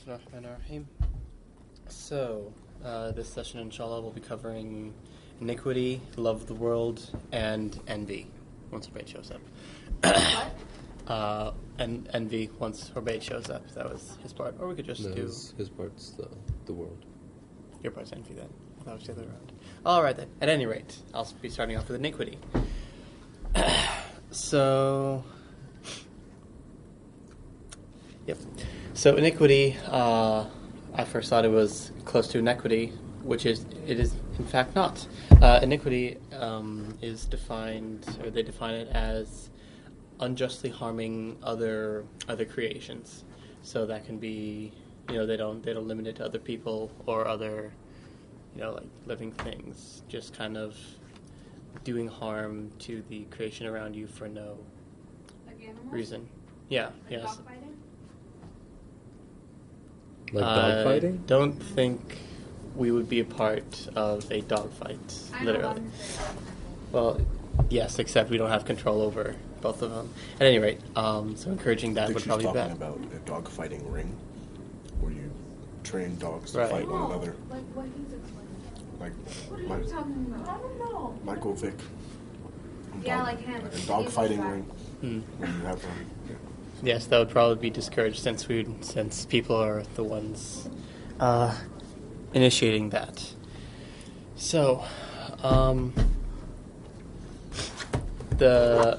Bismillahirrahmanirrahim. So, this session, inshallah, will be covering iniquity, love of the world, and envy, once Hubayt shows up. What? And envy, once Hubayt shows up. That was his part. Or we could just do... His part's the world. Your part's envy, then. I thought it was the other way around. All right, then. At any rate, I'll be starting off with iniquity. So... Yep. So iniquity, I first thought it was close to inequity, which it is in fact not. Iniquity is defined, or they define it as unjustly harming other creations. So that can be, they don't limit it to other people or other, like living things. Just kind of doing harm to the creation around you for no reason. Yeah. Yes. Dogfighting? Like dogfighting? I don't think we would be a part of a dogfight, literally. Well, yes, except we don't have control over both of them. At any rate, so encouraging that would probably be bad. She's talking about a dogfighting ring, where you train dogs to Right. fight one another. Like what he's explaining. Like What are you talking about? I don't know. Michael Vick. Yeah, like him. Like a dogfighting ring, Hmm. where you have Yes, that would probably be discouraged since people are the ones initiating that. So, the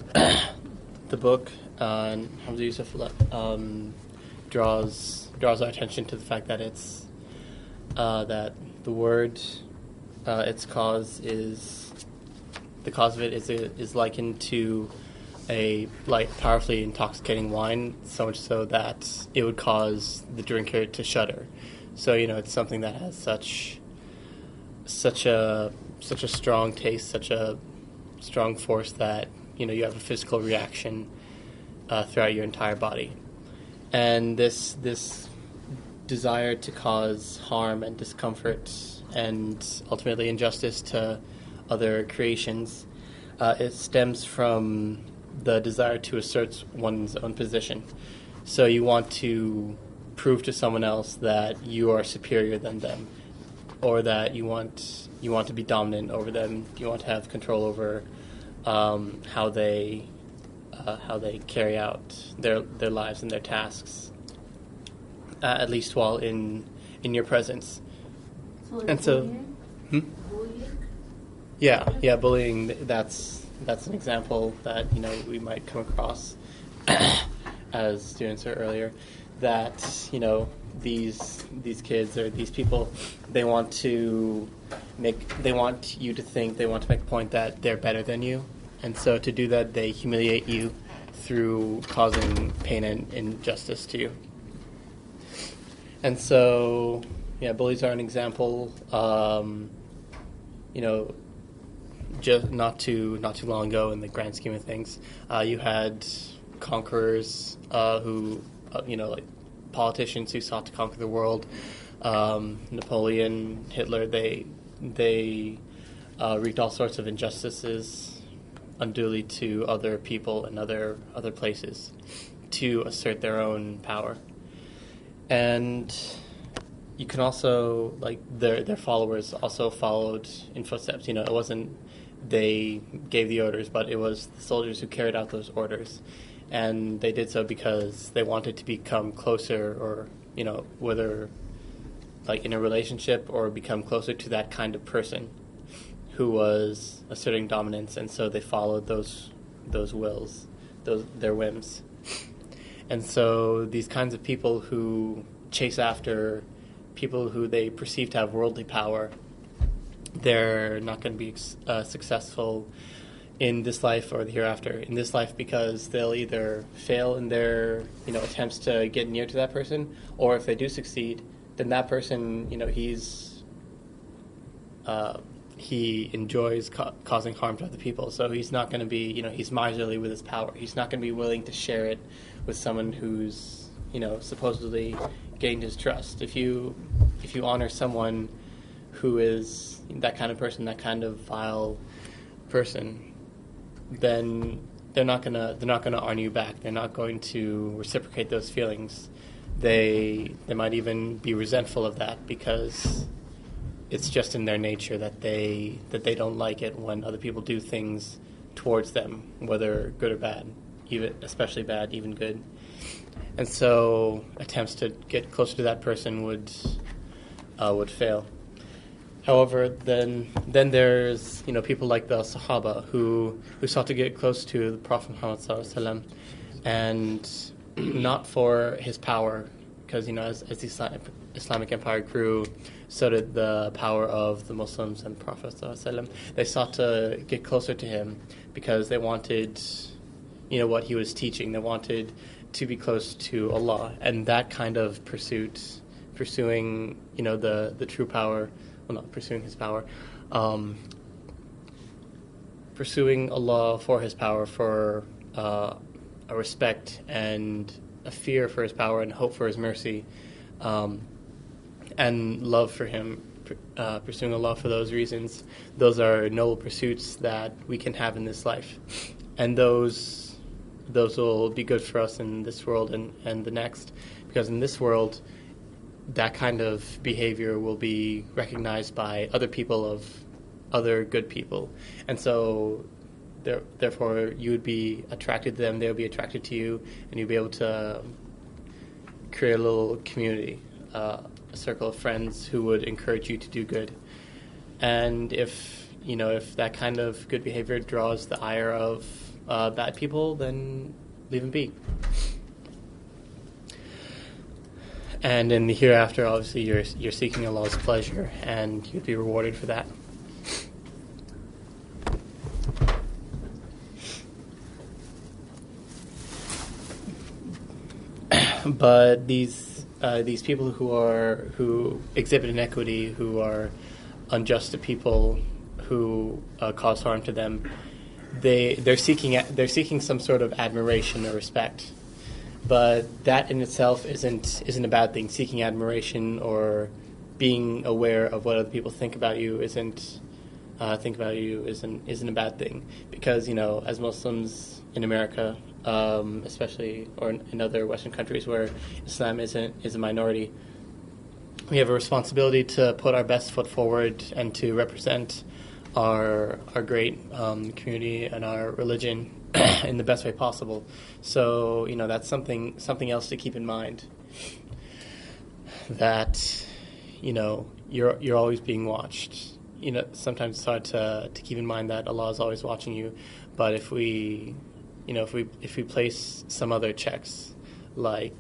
book Hamza Yusuf draws our attention to the fact that it's that the word its cause of it is likened to a powerfully intoxicating wine, so much so that it would cause the drinker to shudder. So it's something that has such a strong taste, such a strong force that you have a physical reaction throughout your entire body, and this desire to cause harm and discomfort and ultimately injustice to other creations, it stems from the desire to assert one's own position. So you want to prove to someone else that you are superior than them, or that you want to be dominant over them. You want to have control over how they carry out their lives and their tasks, at least while in your presence. Bullying? Yeah, bullying. That's an example that we might come across as students or earlier. That these kids or these people, they want you to think, they want to make the point that they're better than you, and so to do that they humiliate you through causing pain and injustice to you. And so bullies are an example. Just not too long ago, in the grand scheme of things, you had conquerors who, like politicians who sought to conquer the world. Napoleon, Hitler, they wreaked all sorts of injustices unduly to other people and other places to assert their own power. And you can also, their followers also followed in footsteps. It wasn't they gave the orders, but it was the soldiers who carried out those orders. And they did so because they wanted to become closer, or, whether in a relationship, or become closer to that kind of person who was asserting dominance. And so they followed those wills, their whims. And so these kinds of people who chase after people who they perceive to have worldly power, they're not going to be successful in this life or the hereafter. In this life, because they'll either fail in their attempts to get near to that person, or if they do succeed, then that person he enjoys causing harm to other people. So he's not going to be he's miserly with his power. He's not going to be willing to share it with someone who's supposedly gained his trust. If you honor someone who is that kind of person, that kind of vile person, then they're not gonna honor you back. They're not going to reciprocate those feelings they might even be resentful of that because it's just in their nature that they don't like it when other people do things towards them, whether good or bad, even especially bad, even good. And so attempts to get closer to that person would fail. However, then there's people like the Sahaba who sought to get close to the Prophet Muhammad sallallahu alaihi wasallam, and not for his power, because as the Islamic Empire grew, so did the power of the Muslims and the Prophet sallallahu alaihi wasallam. They sought to get closer to him because they wanted, what he was teaching. They wanted to be close to Allah, and that kind of pursuing, the true power. Well, not pursuing his power, pursuing Allah for his power, for a respect and a fear for his power and hope for his mercy, and love for him, pursuing Allah for those reasons. Those are noble pursuits that we can have in this life, and those will be good for us in this world and the next, because in this world that kind of behavior will be recognized by other people, other good people. And so therefore you would be attracted to them, they would be attracted to you, and you'd be able to create a little community, a circle of friends who would encourage you to do good. And if that kind of good behavior draws the ire of bad people, then leave them be. And in the hereafter, obviously, you're seeking Allah's pleasure, and you'd be rewarded for that. But these people who exhibit inequity, who are unjust to people, who cause harm to them, they're seeking some sort of admiration or respect. But that in itself isn't a bad thing. Seeking admiration or being aware of what other people think about you isn't a bad thing. Because as Muslims in America, especially, or in other Western countries where Islam is a minority, we have a responsibility to put our best foot forward and to represent our great community and our religion in the best way possible. So that's something else to keep in mind, that you're always being watched. Sometimes it's hard to keep in mind that Allah is always watching you, but if we place some other checks, like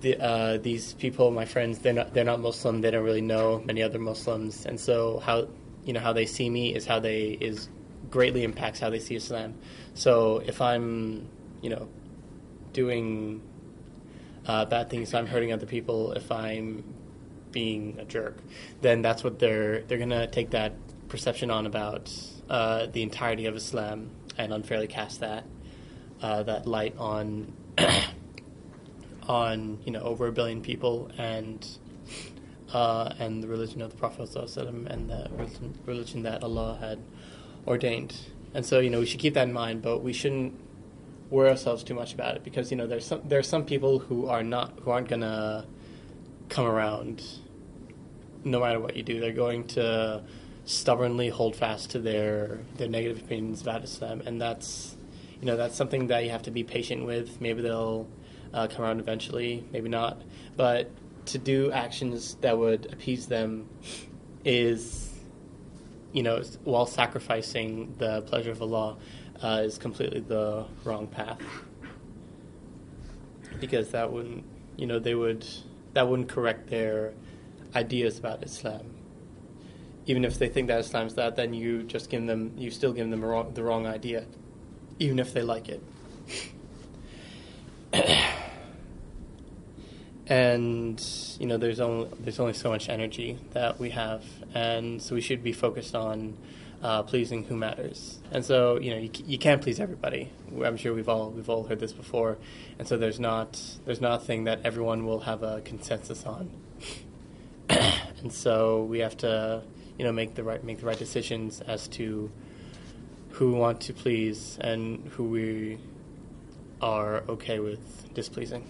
these people, my friends, they're not Muslim, they don't really know many other Muslims, and so how they see me is greatly impacts how they see Islam. So if I'm doing bad things, if I'm hurting other people, if I'm being a jerk, then that's what they're gonna take that perception on about the entirety of Islam and unfairly cast that light on over 1 billion people and the religion of the Prophet ﷺ and the religion that Allah had ordained. And so we should keep that in mind, but we shouldn't worry ourselves too much about it, because there are some people who aren't gonna come around no matter what you do. They're going to stubbornly hold fast to their negative opinions about Islam, and that's something that you have to be patient with. Maybe they'll come around eventually, maybe not, but to do actions that would appease them is, while sacrificing the pleasure of Allah, is completely the wrong path, because that wouldn't correct their ideas about Islam. Even if they think that Islam's that, then you still give them the wrong idea, even if they like it. And there's only so much energy that we have, and so we should be focused on pleasing who matters. And so you can't please everybody. I'm sure we've all heard this before, and so there's not a thing that everyone will have a consensus on. And so we have to make the right decisions as to who we want to please and who we are okay with displeasing.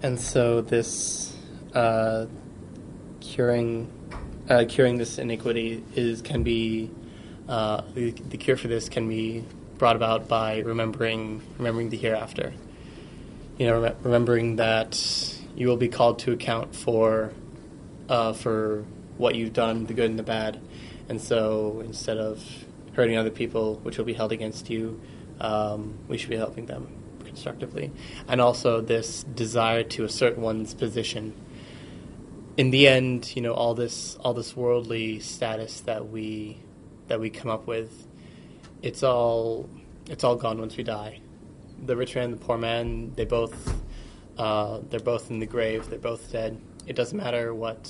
And so this curing this iniquity can be the cure for this can be brought about by remembering the hereafter. Remembering that you will be called to account for what you've done, the good and the bad. And so instead of hurting other people, which will be held against you, we should be helping them constructively. And also this desire to assert one's position. In the end, all this worldly status that we come up with, it's all gone once we die. The rich man and the poor man, they're both in the grave. They're both dead. It doesn't matter what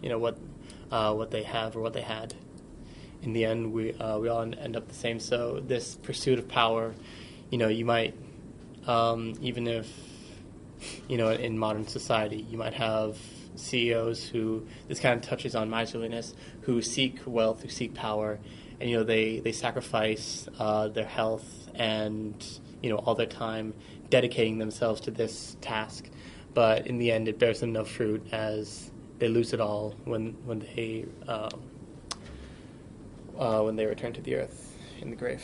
they have or what they had. In the end, we all end up the same. So this pursuit of power, you might even if in modern society you might have CEOs who, this kind of touches on miserliness, who seek wealth, who seek power, and they sacrifice their health and all their time dedicating themselves to this task, but in the end it bears them no fruit as they lose it all when they return to the earth in the grave.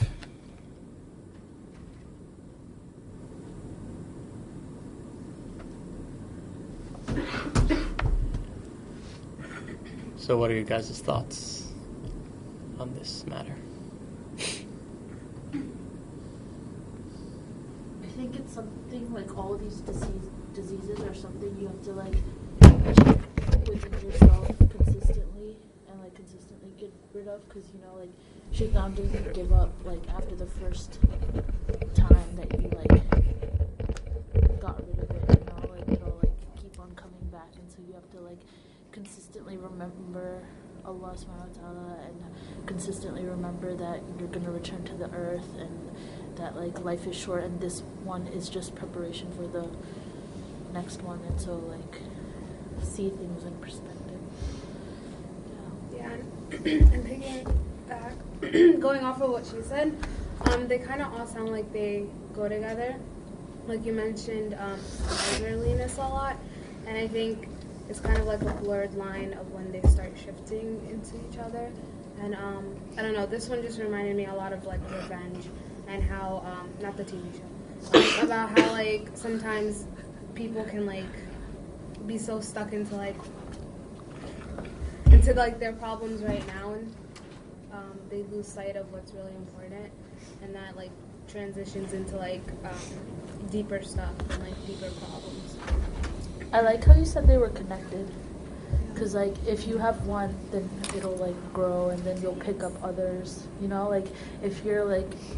So what are your guys' thoughts on this matter? I think it's something like all these diseases are something you have to check within yourself consistently and consistently get rid of, because Shaitan doesn't give up after the first time that you got rid of it. It'll keep on coming back, and so you have to consistently remember Allah subhanahu wa ta'ala and consistently remember that you're going to return to the earth and that life is short, and this one is just preparation for the next one, and so see things in perspective. Yeah, and taking back, going off of what she said, they kind of all sound like they go together. Like you mentioned, miserliness a lot, and I think it's kind of like a blurred line of when they start shifting into each other. And I don't know, this one just reminded me a lot of revenge, and how not the TV show, about how sometimes people can be so stuck into their problems right now, and they lose sight of what's really important, and that transitions into deeper stuff and deeper problems. I like how you said they were connected, because if you have one, then it'll grow, and then you'll pick up others. If you're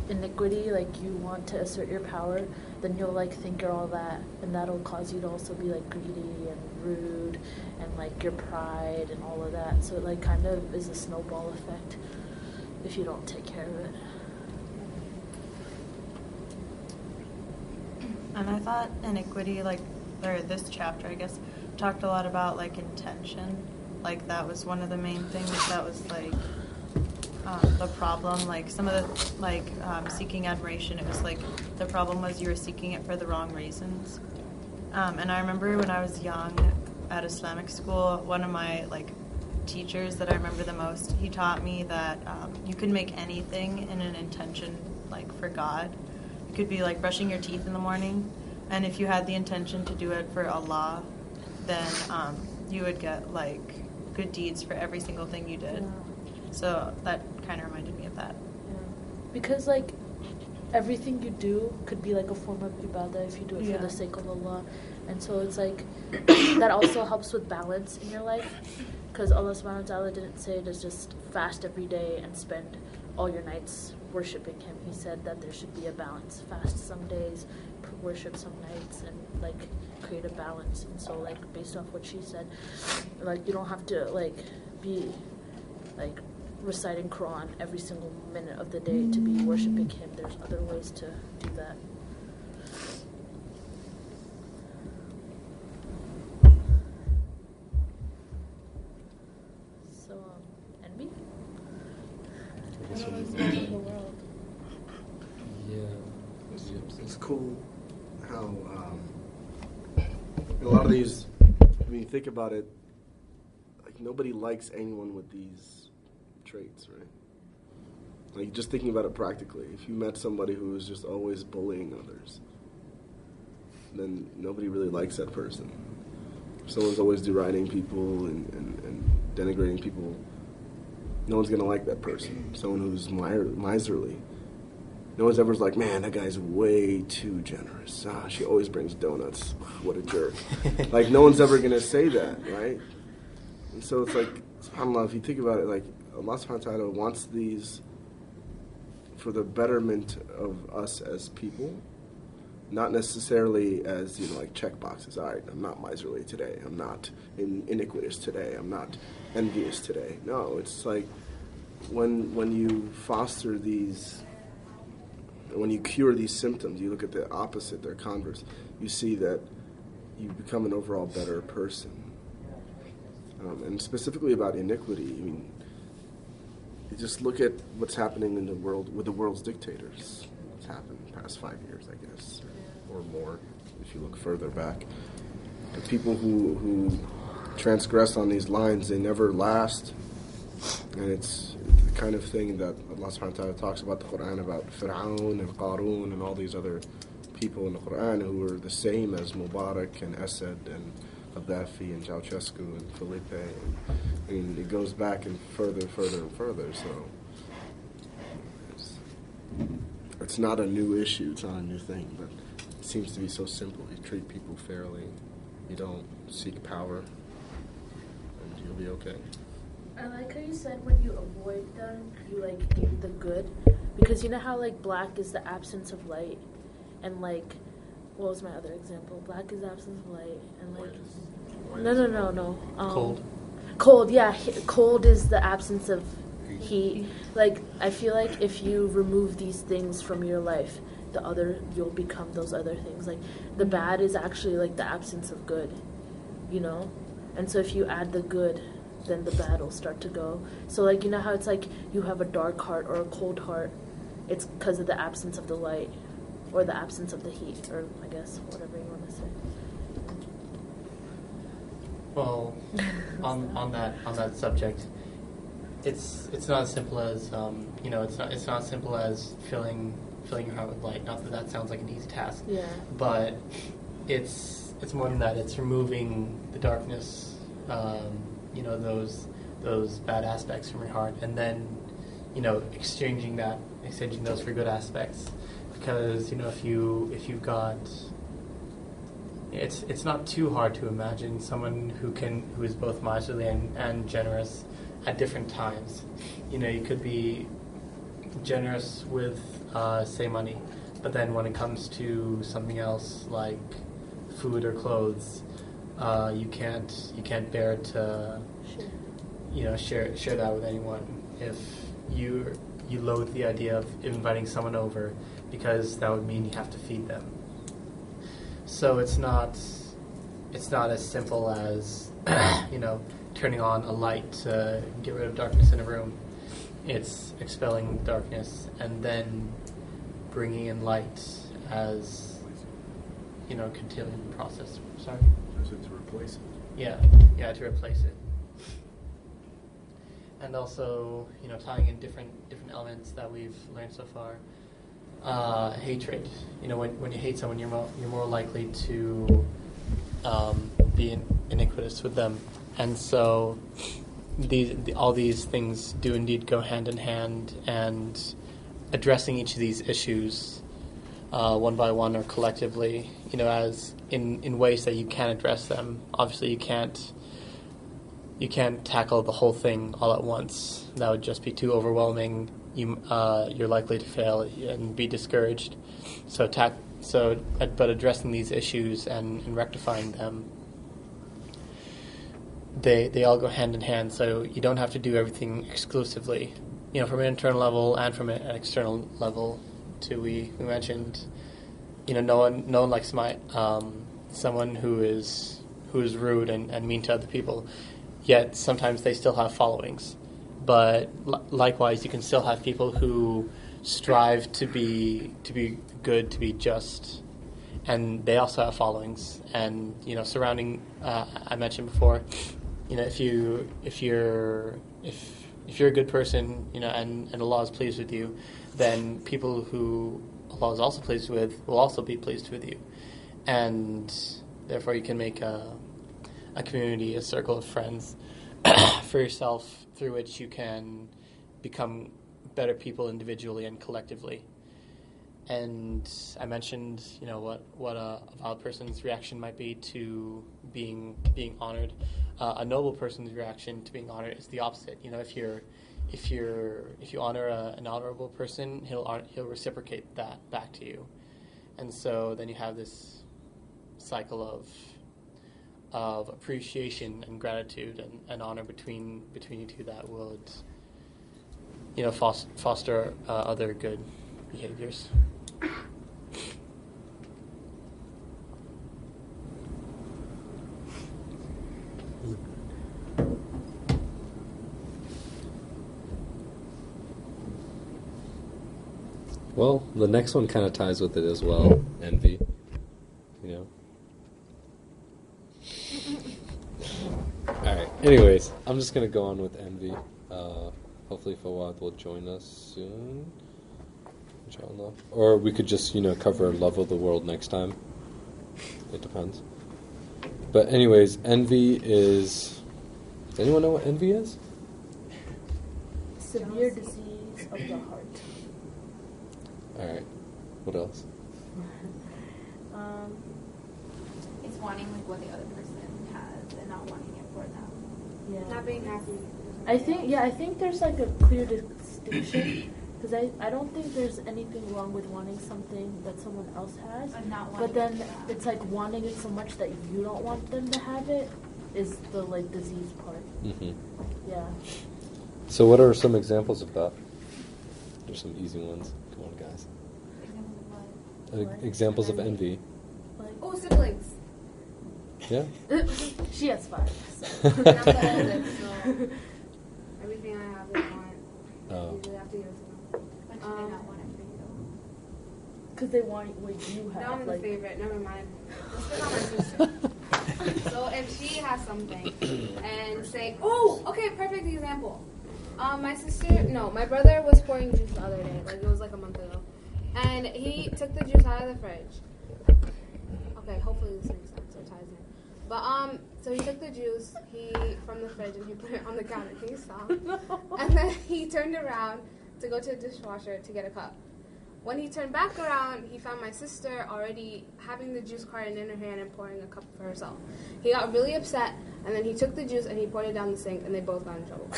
iniquity, you want to assert your power, then you'll think you're all that, and that'll cause you to also be greedy and rude, and your pride and all of that. So it kind of is a snowball effect if you don't take care of it. And I thought iniquity, or this chapter, I guess, talked a lot about intention. That was one of the main things that was the problem. Some of the seeking admiration, it was the problem was you were seeking it for the wrong reasons. And I remember when I was young at Islamic school, one of my teachers that I remember the most, he taught me that you can make anything in an intention for God. It could be brushing your teeth in the morning, and if you had the intention to do it for Allah, then you would get good deeds for every single thing you did. Yeah. So that kind of reminded me of that. Yeah. Because everything you do could be a form of ibadah if you do it for the sake of Allah, and so it's that also helps with balance in your life, because Allah subhanahu wa ta'ala didn't say to just fast every day and spend all your nights worshiping Him. He said that there should be a balance. Fast some days, worship some nights, and create a balance. And so based off what she said, you don't have to be reciting Quran every single minute of the day to be worshiping Him. There's other ways to do that. So envy? The world. Yeah. It's cool how a lot of these, when you think about it, like nobody likes anyone with these traits, right? Like just thinking about it practically, if you met somebody who was just always bullying others, then nobody really likes that person. If someone's always deriding people and denigrating people, no one's gonna like that person. Someone who's miserly, no one's ever like, man, that guy's way too generous. She always brings donuts. What a jerk. Like, no one's ever gonna say that, right? And so it's like, subhanAllah, if you think about it, like, Allah subhanahu wa ta'ala wants these for the betterment of us as people, not necessarily as, like check boxes. All right, I'm not miserly today. I'm not iniquitous today. I'm not envious today. No, it's like when you foster these, when you cure these symptoms, you look at the opposite, their converse, you see that you become an overall better person. And specifically about iniquity, I mean, you just look at what's happening in the world with the world's dictators. What's happened in the past 5 years, I guess, or more, if you look further back. The people who transgress on these lines, they never last. And it's the kind of thing that Allah subhanahu wa ta'ala talks about the Quran, about Fir'aun and Qarun and all these other people in the Quran who were the same as Mubarak and Assad and Gaddafi and Ceausescu and Felipe. And it goes back and further and further. So it's not a new issue. It's not a new thing. But it seems to be so simple. You treat people fairly. You don't seek power. And you'll be okay. I like how you said when you avoid them, you like do the good, because you know how like black is the absence of light, and like what was my other example? Black is the absence of light, and like no. Cold, yeah. Cold is the absence of heat. Like I feel like if you remove these things from your life, you'll become those other things. Like the bad is actually like the absence of good, and so if you add the good, then the bad will start to go. So like, you know how it's like you have a dark heart or a cold heart, it's because of the absence of the light or the absence of the heat, or I guess whatever you want to say. Well, on that subject, it's not as simple as it's not as simple as filling your heart with light. Not that sounds like an easy task. Yeah. But it's more than that. It's removing the darkness. Those bad aspects from your heart, and then exchanging those for good aspects, because if you've got, it's not too hard to imagine someone who is both miserly and generous at different times. You could be generous with say money, but then when it comes to something else like food or clothes, you can't bear to share that with anyone. If you loathe the idea of inviting someone over, because that would mean you have to feed them. So it's not as simple as turning on a light to get rid of darkness in a room. It's expelling darkness and then bringing in light as continuing the process. Sorry. To replace it. Yeah, to replace it. And also, tying in different elements that we've learned so far. Hatred. When you hate someone, you're more likely to be iniquitous with them, and so all these things do indeed go hand in hand. And addressing each of these issues one by one or collectively, as in ways that you can address them. Obviously, you can't tackle the whole thing all at once. That would just be too overwhelming. You're likely to fail and be discouraged. But addressing these issues and rectifying them, they all go hand in hand. So you don't have to do everything exclusively, from an internal level and from an external level. We mentioned, no one likes someone who is rude and mean to other people. Yet sometimes they still have followings. But likewise, you can still have people who strive to be good, to be just, and they also have followings. And surrounding, I mentioned before, if you're a good person, and Allah is pleased with you, then people who Allah is also pleased with will also be pleased with you, and therefore you can make a community, a circle of friends for yourself, through which you can become better people individually and collectively. And I mentioned, what a valid person's reaction might be to being honored. A noble person's reaction to being honored is the opposite. If you honor an honorable person, he'll reciprocate that back to you, and so then you have this cycle of appreciation and gratitude and honor between you two that would foster other good behaviors. Well, the next one kind of ties with it as well. Envy. Alright, anyways, I'm just going to go on with envy. Hopefully Fawad will join us soon. Inshallah. Or we could just, cover love of the world next time. It depends. But anyways, envy is... Does anyone know what envy is? Severe disease of the heart. Alright. What else? It's wanting like what the other person has and not wanting it for them. Yeah. Not being happy. I think there's like a clear distinction, because I don't think there's anything wrong with wanting something that someone else has, And not wanting but then it for them. it's like wanting it so much that you don't want them to have it is the like disease part. Mm-hmm. Yeah. So what are some examples of that? There's some easy ones. Come on, guys. What? Examples of envy. Like, Oh, siblings. Yeah? she has 5. So. And I'm the oldest, so everything I have, they want. Oh. Usually have to give it to them. But do they not want it for you? Because they want what you have. Now I'm like, the favorite. Never mind. Let's pick on my sister. So if she has something and say, oh, okay, perfect example. My brother was pouring juice the other day. Like it was like a month ago, and he took the juice out of the fridge. Okay, hopefully this makes sense or ties in. But so he took the juice from the fridge and he put it on the counter. Can you stop? And then he turned around to go to the dishwasher to get a cup. When he turned back around, he found my sister already having the juice carton in her hand and pouring a cup for herself. He got really upset, and then he took the juice and he poured it down the sink, and they both got in trouble.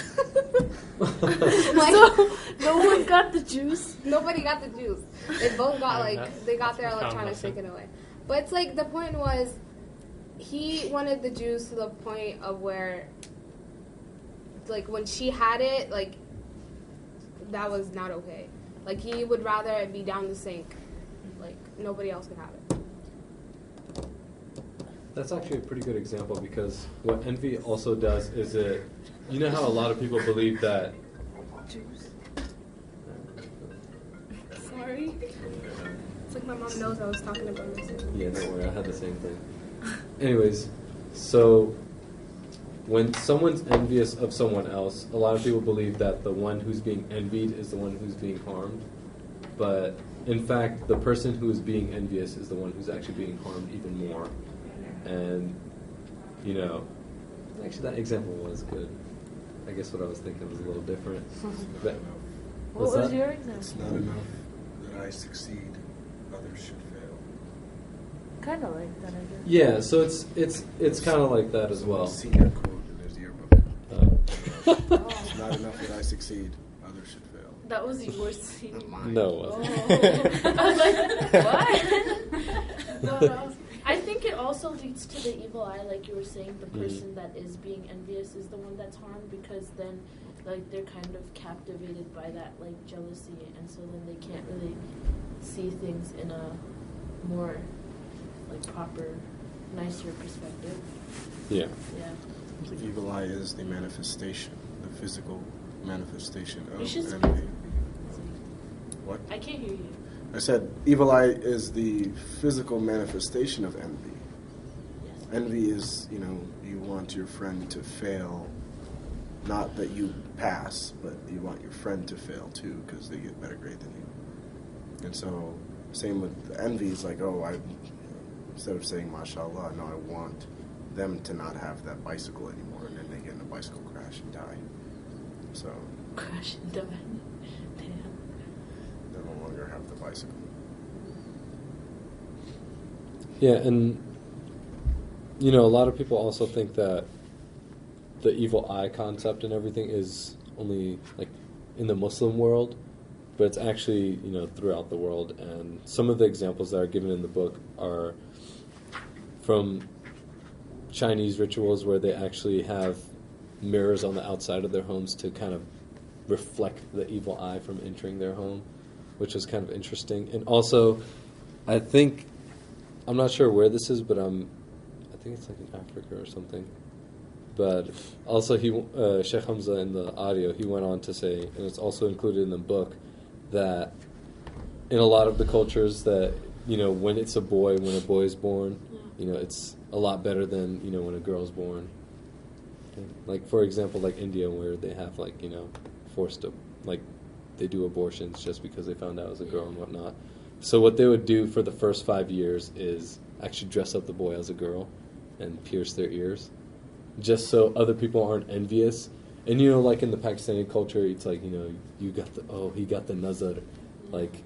so no one got the juice. Nobody got the juice. They both got they got their That's electronics taken away. But it's like the point was, he wanted the juice to the point of where, like when she had it, like that was not okay. Like, he would rather it be down the sink. Like, nobody else could have it. That's actually a pretty good example, because what envy also does is you know how a lot of people believe that... Juice. Sorry. It's like my mom knows I was talking about this. Yeah, don't worry, I had the same thing. Anyways, so when someone's envious of someone else, a lot of people believe that the one who's being envied is the one who's being harmed. But in fact, the person who is being envious is the one who's actually being harmed even more. And, actually that example was good. I guess what I was thinking was a little different. But, What was your example? It's not enough that I succeed, others should fail. Kind of like that, I guess. Yeah, so it's kind of like that as well. I've seen that quote in his yearbook. It's not enough that I succeed, others should fail. That was yours scene. Not mine. No, it wasn't. I was like, what? But, I think it also leads to the evil eye, like you were saying. The person that is being envious is the one that's harmed, because then, like, they're kind of captivated by that, like, jealousy, and so then they can't really see things in a more, like, proper, nicer perspective. Yeah. Yeah. The evil eye is the manifestation, the physical manifestation of You should envy. What? I can't hear you. I said evil eye is the physical manifestation of envy. Yes. Envy is, you want your friend to fail, not that you pass, but you want your friend to fail too because they get better grade than you. And so, same with the envy is like, instead of saying mashallah, no, I want them to not have that bicycle anymore, and then they get in a bicycle crash and die. So Crash and die. Damn. they no longer have the bicycle. Yeah, and a lot of people also think that the evil eye concept and everything is only like in the Muslim world, but it's actually throughout the world. And some of the examples that are given in the book are from Chinese rituals where they actually have mirrors on the outside of their homes to kind of reflect the evil eye from entering their home, which is kind of interesting. And also, I think, I'm not sure where this is, but I think it's like in Africa or something. But also, Sheikh Hamza in the audio, he went on to say, and it's also included in the book, that in a lot of the cultures that, when it's a boy, when a boy is born, it's a lot better than, when a girl's born. Like, for example, like India, where they have, like, forced to, like, they do abortions just because they found out it was a girl and whatnot. So what they would do for the first 5 years is actually dress up the boy as a girl and pierce their ears, just so other people aren't envious. And, like in the Pakistani culture, it's like, he got the nazar. Like,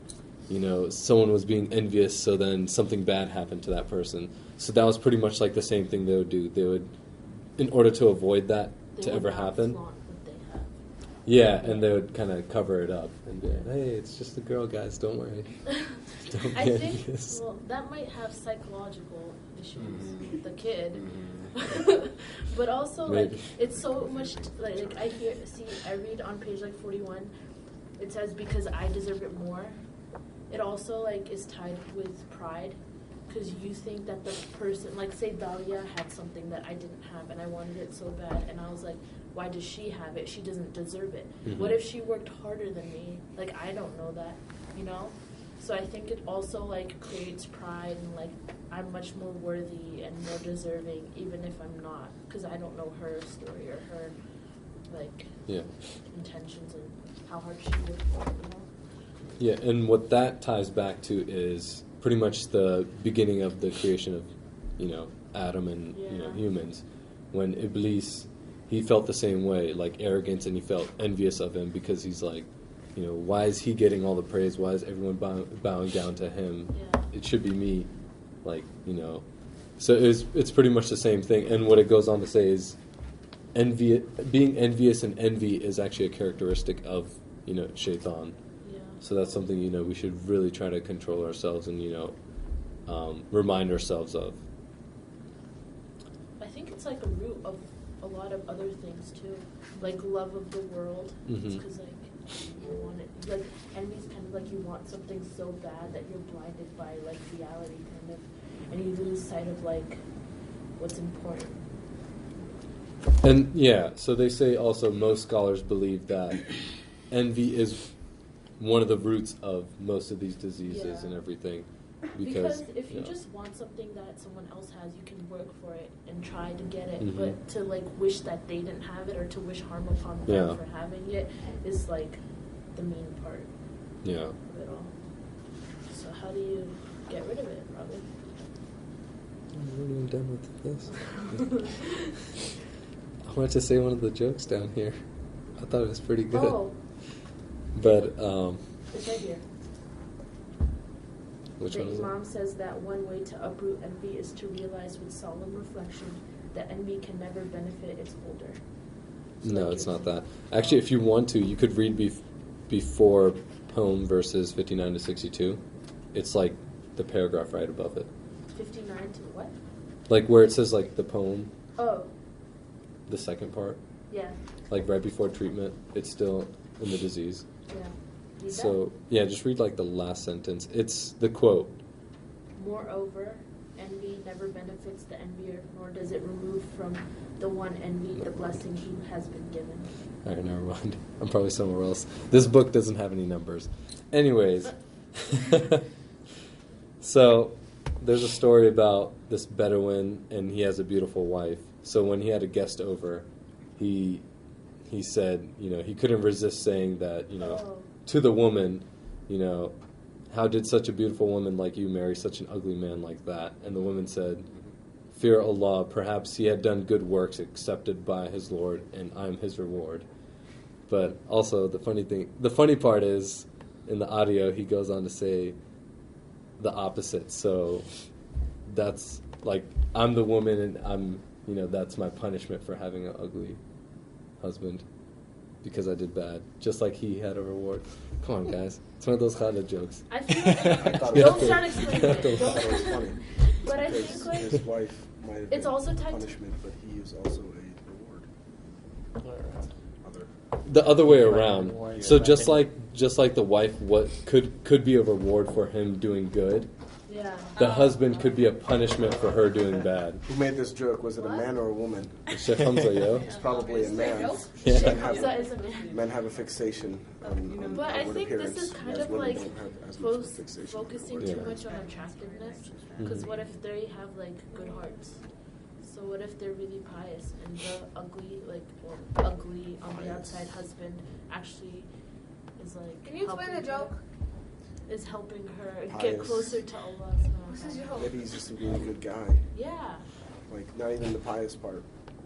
someone was being envious, so then something bad happened to that person. So that was pretty much like the same thing they would do. They would, in order to avoid that to ever happen. Yeah, and they would kind of cover it up and be like, hey, it's just a girl, guys, don't worry. Don't I be think, envious. well, that might have psychological issues with the kid. But also, like, it's so much, like I read on page, like, 41, it says, because I deserve it more. It also, like, is tied with pride, because you think that the person, like, say Dahlia had something that I didn't have, and I wanted it so bad, and I was like, why does she have it? She doesn't deserve it. What if she worked harder than me? Like, I don't know that, So I think it also, like, creates pride and, like, I'm much more worthy and more deserving, even if I'm not, because I don't know her story or her, like, intentions and how hard she worked for it, Yeah, and what that ties back to is pretty much the beginning of the creation of, Adam and, humans. When Iblis, he felt the same way, like arrogance, and he felt envious of him because he's like, why is he getting all the praise? Why is everyone bowing down to him? Yeah. It should be me. Like, So it's pretty much the same thing. And what it goes on to say is being envious and envy is actually a characteristic of, shaitan. Yeah. So that's something, we should really try to control ourselves and, remind ourselves of. I think it's like a root of a lot of other things too, like love of the world. It's because like you want it, like envy's kind of like you want something so bad that you're blinded by like reality kind of, and you lose sight of like what's important. And so they say also most scholars believe that envy is one of the roots of most of these diseases and everything. Because if you just want something that someone else has, you can work for it and try to get it. But to like wish that they didn't have it or to wish harm upon them for having it is like the mean part of it all. So how do you get rid of it, Robin? I'm not even done with this. I wanted to say one of the jokes down here. I thought it was pretty good. Oh. But It's right here. Which the one is Imam says that one way to uproot envy is to realize with solemn reflection that envy can never benefit its holder. So no, it's not that. Actually, if you want to, you could read before poem verses 59 to 62. It's like the paragraph right above it. 59 to what? Like where it says like the poem. Oh. The second part. Yeah. Like right before treatment, it's still in the disease. Yeah. Read So, just read like the last sentence. It's the quote. Moreover, envy never benefits the envier, nor does it remove from the one envied the blessing he has been given. Alright, never mind. I'm probably somewhere else. This book doesn't have any numbers. Anyways, So, there's a story about this Bedouin, and he has a beautiful wife. So when he had a guest over, he said, he couldn't resist saying that, to the woman, how did such a beautiful woman like you marry such an ugly man like that? And the woman said, fear Allah, perhaps he had done good works accepted by his Lord, and I'm his reward. But also the funny part is, in the audio, he goes on to say the opposite. So that's like, I'm the woman, and I'm, that's my punishment for having an ugly husband because I did bad, just like he had a reward. Come on, guys. It's one of those kind of jokes. I feel like don't start explaining it. It was funny. But I Because think like his wife might have it's been also tied to- punishment, but he is also a reward. Other. The other way around. Reward, So yeah. just like the wife, what could be a reward for him doing good, yeah. the husband could be a punishment for her doing bad. Who made this joke? Was it a man or a woman? Sheikh Hamza, yo. It's probably a man. Yeah. Men have Hamza is a man. Men have a fixation on But I outward think appearance, this is kind as of women like don't have as much of a fixation. focusing Yeah. too much on attractiveness. Because what if they have like good hearts? So what if they're really pious and the ugly on the outside husband actually is like Can you explain the helping joke? her- is helping her get Pious. closer to Allah. What's the joke? Maybe he's just a really good guy. Yeah. Like, not even the pious part.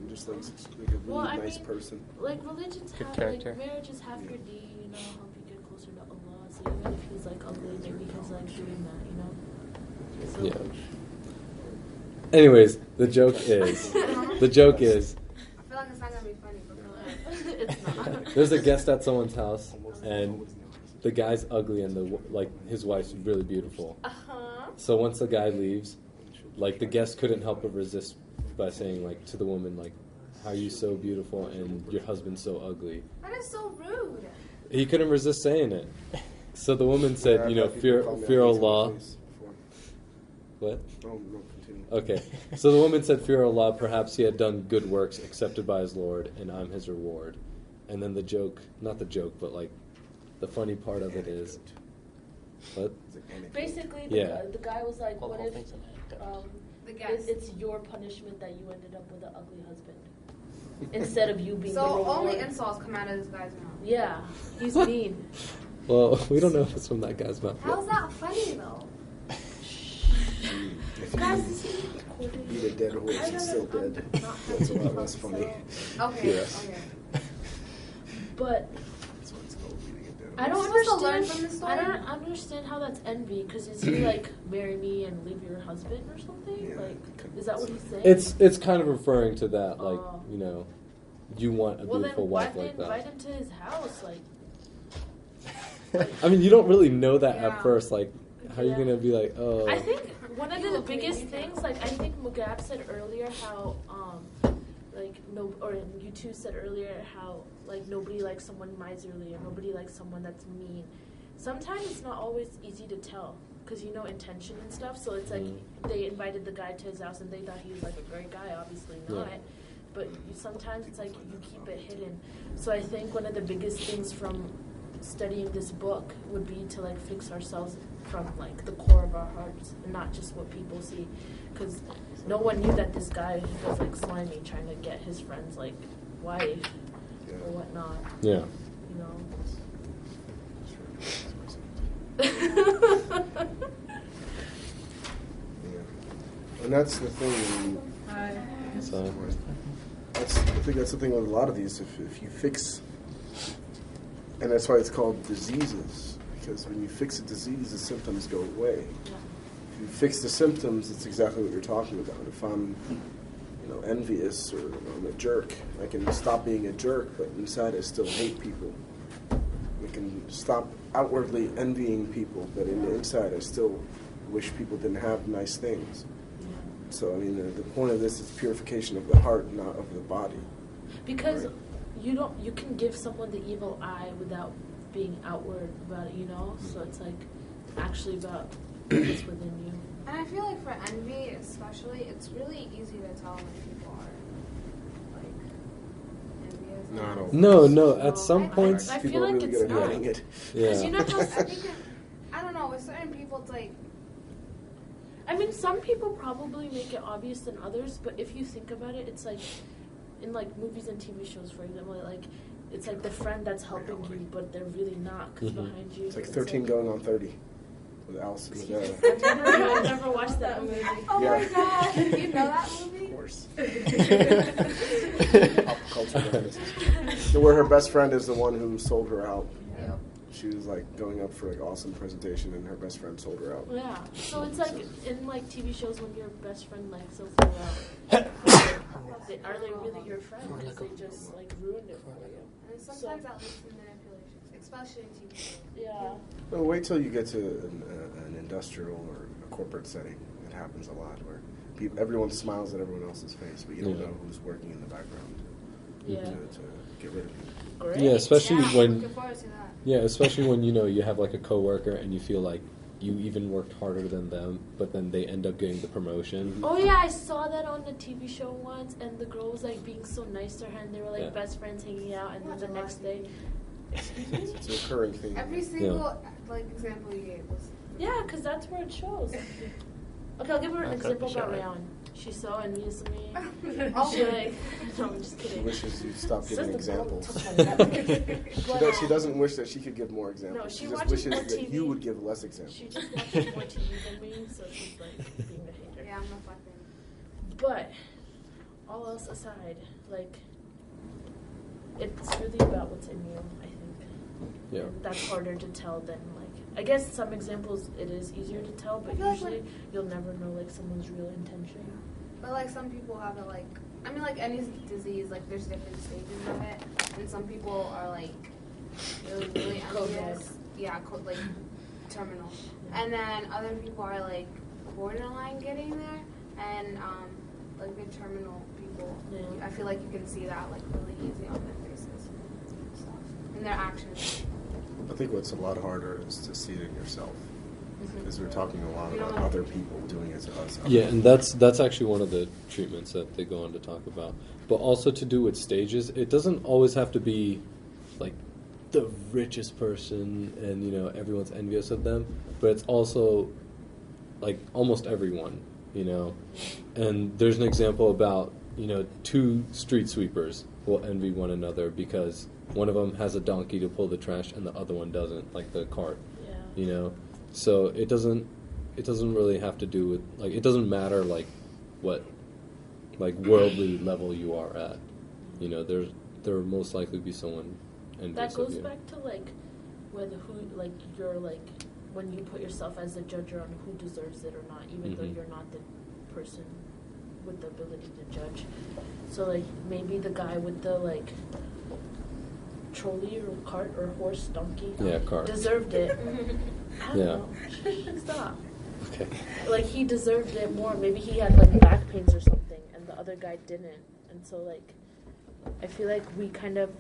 Just like a really Well, I nice mean, person. Like religions Good have character. like marriage is half your deed, help you get closer to Allah. So even if he's like ugly, maybe he's like doing that, So, Yeah. Anyways, the joke is, I the joke is, feel like it's not gonna be funny, but go ahead. it's not. there's a guest at someone's house, and the guy's ugly, and his wife's really beautiful. So once the guy leaves, like the guest couldn't help but resist by saying like to the woman like, "How are you so beautiful and your husband's so ugly?" That is so rude. He couldn't resist saying it. So the woman said, Yeah, I've had fear people call me fear ugly to my Allah. face before. What? No, continue. Okay. So the woman said, fear Allah, perhaps he had done good works accepted by his Lord, and I'm his reward. And then the joke, not the joke, but like the funny part of it is, what? It's an anecdote. Basically, Yeah. the guy was like, Well, the what whole if thing's an anecdote. The guest. it's your punishment that you ended up with an ugly husband instead of you being the So reward? only insults come out of this guy's mouth. Yeah, he's mean. Well, we don't know if it's from that guy's mouth. How's that funny though? If Guys, you this is recording. beat a dead horse, it's still dead. That's a lot less funny. Okay. Yeah. Okay. But That's what it's called, beating a dead I horse. don't We're supposed to learn understand. from this story? I don't understand how that's envy. Because is he like marry me and leave your husband or something? Yeah, Like, kind is that what he's saying? It's kind of referring to that, like, Oh. you want a well, then beautiful why wife did they like invite that. him to his house? Like, I mean, you don't really know that Yeah. at first. Like, how are you Yeah. going to be like, oh. I think one of You the look biggest really things, like I think Mugab said earlier, how like no, or you two said earlier how like nobody likes someone miserly or nobody likes someone that's mean. Sometimes it's not always easy to tell because intention and stuff. So it's like they invited the guy to his house and they thought he was like a great guy. Obviously not. Yeah. But sometimes it's like you keep it hidden. So I think one of the biggest things from studying this book would be to like fix ourselves from like the core of our hearts and not just what people see, because no one knew that this guy was like slimy trying to get his friend's like wife or whatnot, Yeah. Yeah. And that's the thing. I mean, So, I think that's the thing with a lot of these. If you fix, and that's why it's called diseases, because when you fix a disease, the symptoms go away. If you fix the symptoms, it's exactly what you're talking about. If I'm, envious or I'm a jerk, I can stop being a jerk, but inside I still hate people. I can stop outwardly envying people, but in the inside I still wish people didn't have nice things. So, I mean, the point of this is purification of the heart, not of the body. because Right. you can give someone the evil eye without being outward about it, so it's like actually about what's within you. And I feel like for envy, especially, it's really easy to tell when people are like envious. Not always. no. At some I- points, I People feel are like really it's good at not. hiding it. Because yeah. I think I don't know. certain people, it's like, I mean, some people probably make it obvious than others, but if you think about it, it's like in like movies and TV shows, for example, like it's like the friend that's helping you, but they're really not because behind you. It's like 13 going on 30 with Alice and Madonna. I've never watched that movie. oh Yeah. my god, you know that movie? Of course. Pop culture references. Where her best friend is the one who sold her out. Yep. She was like going up for like awesome presentation, and her best friend sold her out. Yeah. So it's like in like TV shows when your best friend like sells you out. Are they really your friend? Because they just like ruined it for you. And sometimes that leads to manipulations, especially in TV shows. Yeah. Well, wait till you get to an industrial or a corporate setting. It happens a lot where everyone smiles at everyone else's face, but you don't know who's working in the background Yeah. to get rid of you. Great. Yeah, especially Yeah, when looking forward to that. yeah, especially when you have like a coworker and you feel like you even worked harder than them, but then they end up getting the promotion. Oh yeah, I saw that on the TV show once, and the girl was like being so nice to her, and they were like Yeah. best friends hanging out, and then the next day, It's a recurring theme. Every single like example you gave was. yeah, because that's where it shows. Okay, I'll give her an Okay, example sure. about Rayon. She's so envious of me. Oh. She like, no, I'm just She kidding. wishes you'd stop giving examples. But, She doesn't wish that she could give more examples. No, she just watches wishes more that TV. you would give less examples. She just watches more TV than me, so she's like being a hater. Yeah, I'm reflecting. But all else aside, like it's really about what's in you, I think. Yeah. And that's harder to tell than like I guess some examples it is easier to tell, but I feel like usually you'll never know like someone's real intention. But like some people have it like, I mean like any disease, like there's different stages of it, and some people are like really envious. Yeah, like terminal. And then other people are like borderline getting there, and like the terminal people, Yeah. I feel like you can see that like really easy on their faces and stuff, and their actions. I think what's a lot harder is to see it in yourself. Because we're talking a lot You about know- other people doing it to us. Yeah, and that's actually one of the treatments that they go on to talk about. But also to do with stages, it doesn't always have to be like the richest person and everyone's envious of them, but it's also like almost everyone, And there's an example about, two street sweepers will envy one another because one of them has a donkey to pull the trash and the other one doesn't, like the cart, Yeah. So it doesn't really have to do with like it doesn't matter like what like worldly level you are at. There will most likely be someone envious That goes of you. back to like whether who like you're like when you put yourself as a judge on who deserves it or not, even though Mhm. you're not the person with the ability to judge. So like maybe the guy with the like trolley or cart or horse donkey Yeah, cart. deserved it. I don't Yeah. know. Stop. Okay. Like he deserved it more. Maybe he had like back pains or something, and the other guy didn't. And so like, I feel like we kind of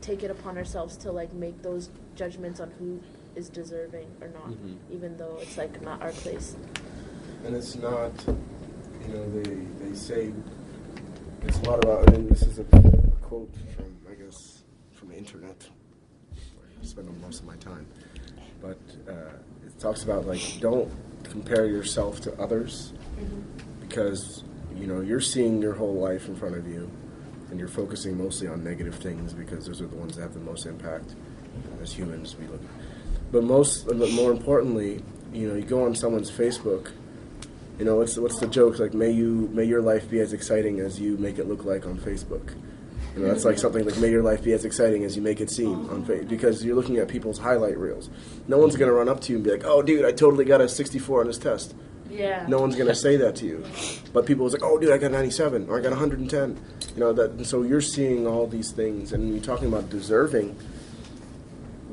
take it upon ourselves to like make those judgments on who is deserving or not, Mhm. even though it's like not our place. And it's not, they say, it's a lot about, and this is a quote from, I guess, from the internet, where I spend most of my time. But it talks about, like, don't compare yourself to others because, you're seeing your whole life in front of you and you're focusing mostly on negative things because those are the ones that have the most impact as humans. We look, but more importantly, you go on someone's Facebook. What's the joke? Like, may your life be as exciting as you make it look like on Facebook. That's like something like, may your life be as exciting as you make it seem on Facebook. Because you're looking at people's highlight reels. No one's going to run up to you and be like, oh, dude, I totally got a 64 on this test. Yeah. No one's going to say that to you. But people was like, oh, dude, I got 97 or I got 110. And so you're seeing all these things. And you're talking about deserving.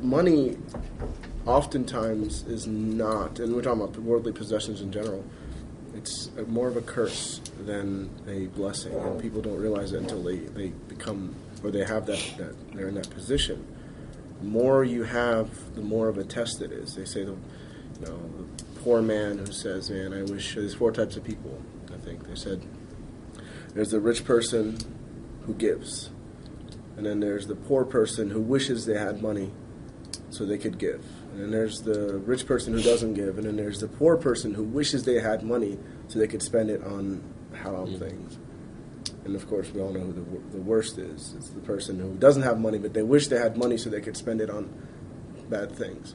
Money oftentimes is not, and we're talking about worldly possessions in general, it's more of a curse than a blessing, and people don't realize it until they become, or they have that they're in that position. The more you have, the more of a test it is. They say the poor man who says, man, I wish, there's 4 types of people, I think. They said there's the rich person who gives, and then there's the poor person who wishes they had money so they could give. And then there's the rich person who doesn't give, and then there's the poor person who wishes they had money so they could spend it on halal things. And of course, we all know who the worst is. It's the person who doesn't have money, but they wish they had money so they could spend it on bad things.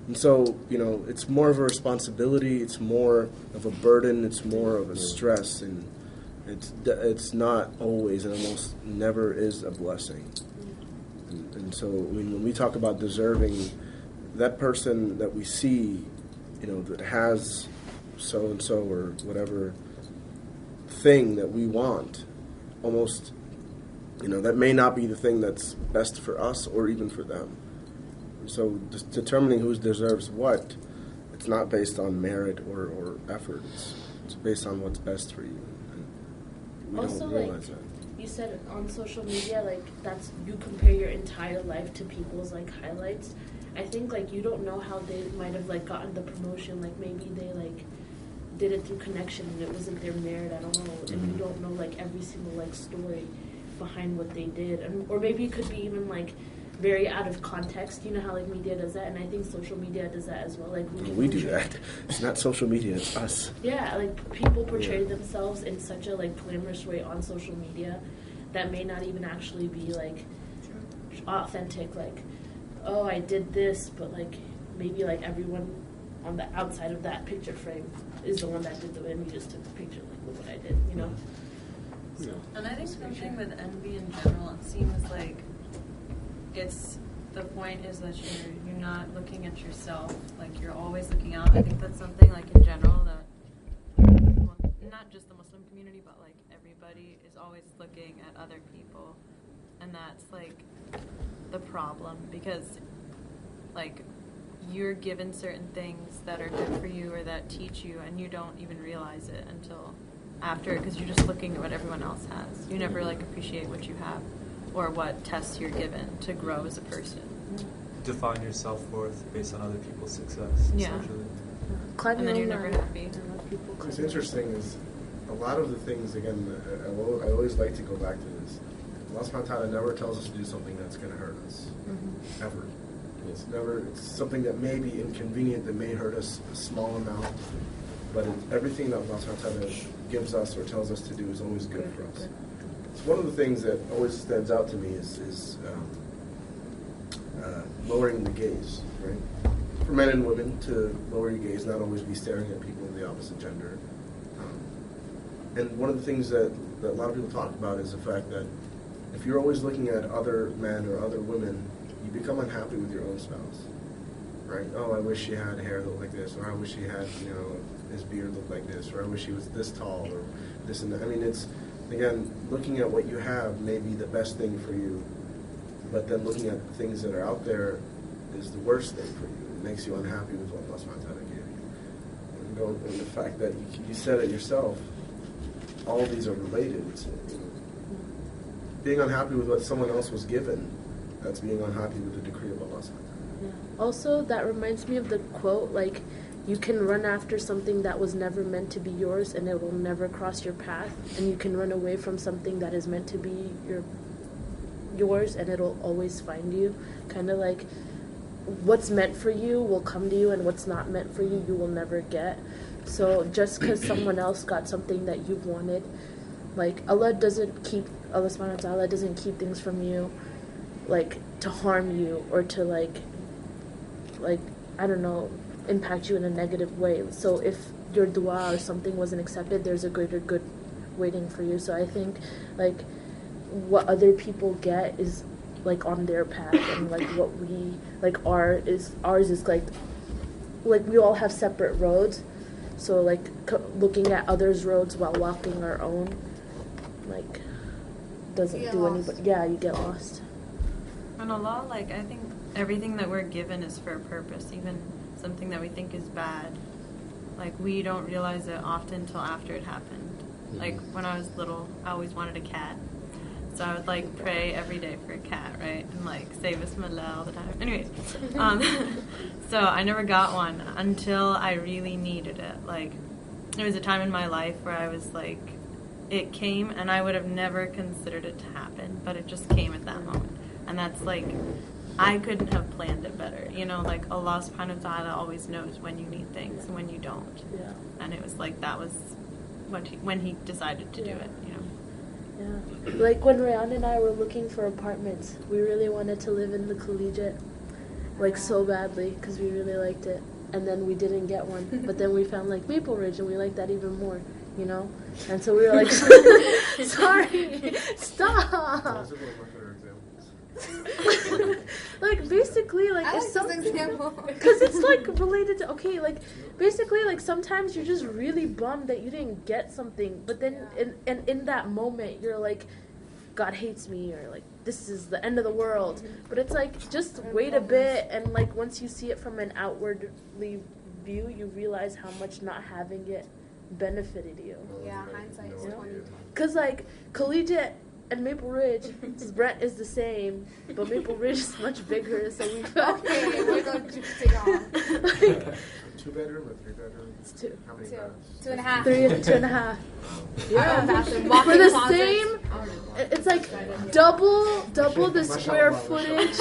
And so, it's more of a responsibility, it's more of a burden, it's more of a stress, and it's not always, and almost never is a blessing. And so, when we talk about deserving, that person that we see, that has so-and-so or whatever thing that we want, almost, that may not be the thing that's best for us or even for them. So just determining who deserves what, it's not based on merit or effort. It's based on what's best for you. And we Also, don't realize that. You said on social media, that's you compare your entire life to people's highlights. I think you don't know how they might have gotten the promotion. Maybe they did it through connection and it wasn't their merit. I don't know, and you don't know every single story behind what they did, or maybe it could be even very out of context. You know how media does that, and I think social media does that as well. We do that. It's not social media; it's us. Yeah, people portray themselves in such a glamorous way on social media that may not even actually be authentic. Oh, I did this, but maybe everyone on the outside of that picture frame is the one that did the, and you just took the picture. Look what I did, Yeah. And I think something with envy in general, it seems it's the point is that you're not looking at yourself, you're always looking out. I think that's something in general that, well, not just the Muslim community, but everybody is always looking at other people, and that's the problem, because you're given certain things that are good for you or that teach you, and you don't even realize it until after, because you're just looking at what everyone else has. You never appreciate what you have or what tests you're given to grow as a person. Define your self-worth based on other people's success, essentially. And then you're never happy. What's interesting is a lot of the things, again, I always like to go back to this. Allah subhanahu wa ta'ala never tells us to do something that's going to hurt us, ever. It's something that may be inconvenient, that may hurt us a small amount, but everything that Allah subhanahu wa ta'ala gives us or tells us to do is always good for us. So one of the things that always stands out to me is lowering the gaze, right? For men and women to lower your gaze, not always be staring at people of the opposite gender. And one of the things that a lot of people talk about is the fact that if you're always looking at other men or other women, you become unhappy with your own spouse, right? Oh, I wish she had hair that looked like this, or I wish she had, his beard looked like this, or I wish he was this tall, or this and that. I mean, it's, again, looking at what you have may be the best thing for you, but then looking at things that are out there is the worst thing for you. It makes you unhappy with what Allah subhanahu wa ta'ala gave you. And the fact that you said it yourself, all of these are related. Being unhappy with what someone else was given, that's being unhappy with the decree of Allah subhanahu wa ta'ala. Yeah. Also, that reminds me of the quote, you can run after something that was never meant to be yours and it will never cross your path, and you can run away from something that is meant to be yours and it'll always find you. Kind of what's meant for you will come to you, and what's not meant for you, you will never get. So just because someone else got something that you wanted, Allah subhanahu wa ta'ala doesn't keep things from you to harm you or to I don't know, impact you in a negative way. So if your dua or something wasn't accepted, there's a greater good waiting for you. So I think what other people get is on their path, and what we ours is we all have separate roads. So looking at others' roads while walking our own doesn't do anybody. Yeah, you get lost. And Allah, I think everything that we're given is for a purpose, even something that we think is bad. We don't realize it often until after it happened. When I was little, I always wanted a cat. So I would pray every day for a cat, right? And say Bismillah all the time. Anyways, so I never got one until I really needed it. There was a time in my life where I was it came, and I would have never considered it to happen, but it just came at that moment. And that's I couldn't have planned it better. You know, like Allah subhanahu wa ta'ala always knows when you need things and when you don't. Yeah. And it was like that was when he decided to do it, you know. Yeah. Like when Rayan and I were looking for apartments, we really wanted to live in the Collegiate, like so badly, because we really liked it. And then we didn't get one. But then we found like Maple Ridge, and we liked that even more, you know? And so we were like, sorry, stop. Those are one of my better examples. Like basically, like I it's like something this example. because it's like related to like basically like sometimes you're just really bummed that you didn't get something, but then in that moment you're like, God hates me, or like this is the end of the world. But it's like just wait a bit, and like once you see it from an outwardly view, you realize how much not having it benefited you. Yeah, hindsight is 20/20. Cause like Collegiate and Maple Ridge, rent is the same, but Maple Ridge is much bigger, so we felt Okay, we're going to take on. like, 2-bedroom or 3-bedroom? it's two. How many Two. baths? 2.5. 2.5. Yeah. Bathroom, For walk-in the closet. same, it's like double the square footage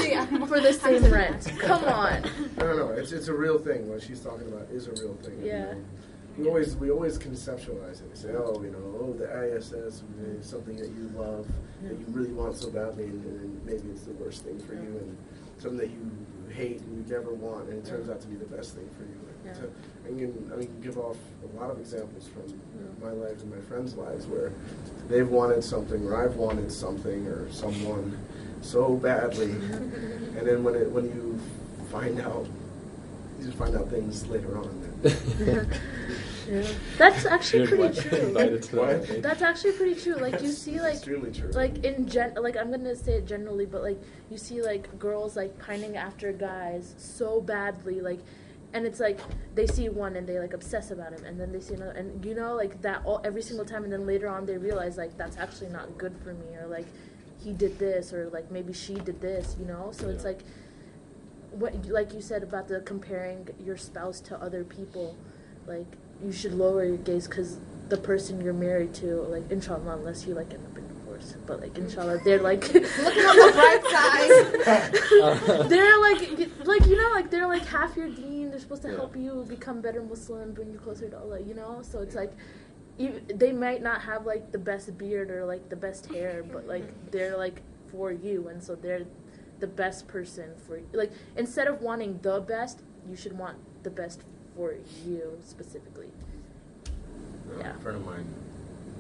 for the same rent. Come on. No. It's a real thing. What she's talking about is a real thing. Yeah. We always conceptualize it. We say, the ISS is something that you love, that you really want so badly, and maybe it's the worst thing for you, and something that you hate and you never want, and it turns out to be the best thing for you. Yeah. So I can give off a lot of examples from my life and my friends' lives where they've wanted something, or I've wanted something, or someone so badly, and then when you find out, you just find out things later on. Yeah. That's actually pretty true. What? That's actually pretty true. Like you That's see, like extremely true. like like I'm gonna say it generally, but like you see like girls like pining after guys so badly, like, and it's like they see one and they like obsess about him, and then they see another, and you know like that every single time, and then later on they realize like that's actually not good for me, or like he did this, or like maybe she did this, you know. So it's like what like you said about the comparing your spouse to other people, like you should lower your gaze because the person you're married to, like inshallah, unless you like end up in divorce, but like inshallah, they're like Looking on the bright side. they're like you know, like they're like half your deen. They're supposed to help you become better Muslim, bring you closer to Allah, you know. So it's like they might not have like the best beard or like the best hair, but like they're like for you, and so they're the best person for you. Like instead of wanting the best, you should want the best for you specifically. Yeah. A friend of mine